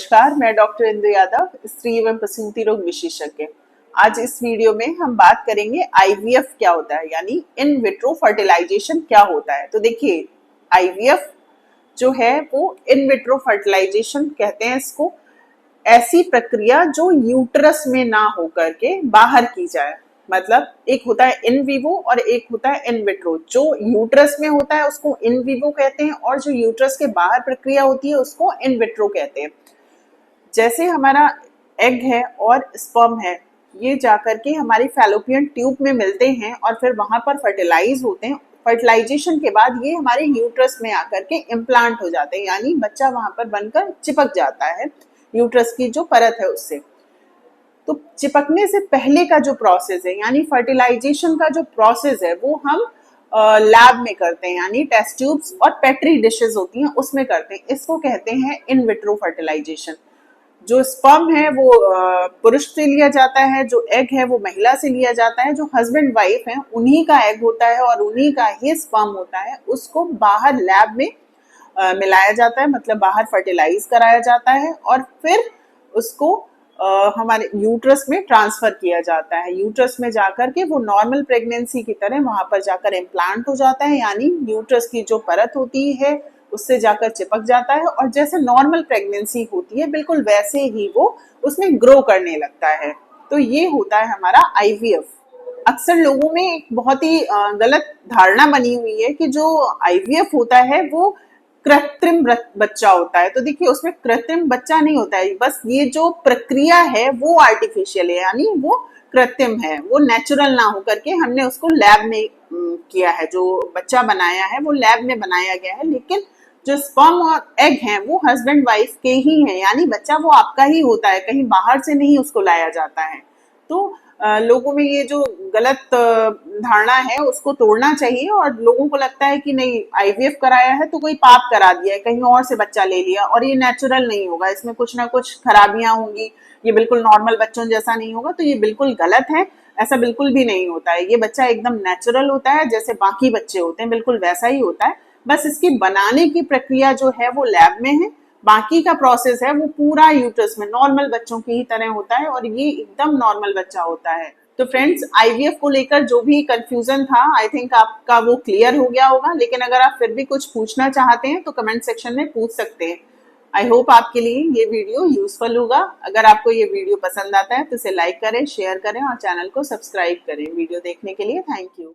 नमस्कार, मैं डॉक्टर इंदु यादव, स्त्री एवं प्रसूति रोग विशेषज्ञ। आज इस वीडियो में हम बात करेंगे आईवीएफ क्या होता है, यानी इन विट्रो फर्टिलाइजेशन क्या होता है। तो देखिए, आईवीएफ जो है वो इन विट्रो फर्टिलाइजेशन कहते हैं इसको। ऐसी प्रक्रिया जो यूट्रस में ना होकर के बाहर की जाए। मतलब एक होता है इन विवो और एक होता है इन विट्रो। जो यूट्रस में होता है उसको इन विवो कहते हैं और जो यूट्रस के बाहर प्रक्रिया होती है उसको इन विट्रो कहते हैं। जैसे हमारा एग है और स्पर्म है, ये जाकर के हमारी फैलोपियन ट्यूब में मिलते हैं और फिर वहां पर फर्टिलाइज होते हैं। फर्टिलाइजेशन के बाद ये हमारे यूट्रस में आकर के इम्प्लांट हो जाते हैं, यानी बच्चा वहां पर बनकर चिपक जाता है यूट्रस की जो परत है उससे। तो चिपकने से पहले का जो प्रोसेस है, यानी फर्टिलाइजेशन का जो प्रोसेस है, वो हम लैब में करते हैं, यानी टेस्ट ट्यूब्स और पेट्री डिशेस होती हैं उसमें करते हैं। इसको कहते हैं इन विट्रो फर्टिलाइजेशन। जो स्पर्म है वो पुरुष से लिया जाता है, जो एग है वो महिला से लिया जाता है। जो हस्बैंड वाइफ है उन्हीं का एग होता है और उन्हीं का ही स्पर्म होता है। उसको बाहर लैब में मिलाया जाता है, मतलब बाहर फर्टिलाइज कराया जाता है और फिर उसको हमारे यूट्रस में ट्रांसफर किया जाता है। यूट्रस में जाकर के वो नॉर्मल प्रेगनेंसी की तरह वहां पर जाकर इम्प्लांट हो जाता है, यानी यूट्रस की जो परत होती है उससे जाकर चिपक जाता है और जैसे नॉर्मल प्रेगनेंसी होती है बिल्कुल वैसे ही वो उसमें ग्रो करने लगता है। तो ये होता है हमारा आईवीएफ। अक्सर लोगों में एक बहुत ही गलत धारणा बनी हुई है कि जो आईवीएफ होता है वो कृत्रिम बच्चा होता है। तो देखिए, उसमें कृत्रिम बच्चा नहीं होता है, बस ये जो प्रक्रिया है वो आर्टिफिशियल है, यानी वो कृत्रिम है, वो नेचुरल ना होकर के हमने उसको लैब में किया है। जो बच्चा बनाया है वो लैब में बनाया गया है, लेकिन जो स्पर्म और एग हैं वो हस्बैंड वाइफ के ही हैं, यानी बच्चा वो आपका ही होता है, कहीं बाहर से नहीं उसको लाया जाता है। तो लोगों में ये जो गलत धारणा है उसको तोड़ना चाहिए। और लोगों को लगता है कि नहीं, आईवीएफ कराया है तो कोई पाप करा दिया है, कहीं और से बच्चा ले लिया और ये नेचुरल नहीं होगा, इसमें कुछ ना कुछ खराबियां होंगी, ये बिल्कुल नॉर्मल बच्चों जैसा नहीं होगा। तो ये बिल्कुल गलत है, ऐसा बिल्कुल भी नहीं होता है। ये बच्चा एकदम नेचुरल होता है, जैसे बाकी बच्चे होते हैं बिल्कुल वैसा ही होता है। बस इसकी बनाने की प्रक्रिया जो है वो लैब में है, बाकी का प्रोसेस है वो पूरा यूट्रस में नॉर्मल बच्चों की ही तरह होता है और ये एकदम नॉर्मल बच्चा होता है। तो फ्रेंड्स, आईवीएफ को लेकर जो भी कंफ्यूजन था, आई थिंक आपका वो क्लियर हो गया होगा। लेकिन अगर आप फिर भी कुछ पूछना चाहते हैं तो कमेंट सेक्शन में पूछ सकते हैं। आई होप आपके लिए ये वीडियो यूजफुल होगा। अगर आपको ये वीडियो पसंद आता है तो इसे लाइक करें, शेयर करें और चैनल को सब्सक्राइब करें। वीडियो देखने के लिए थैंक यू।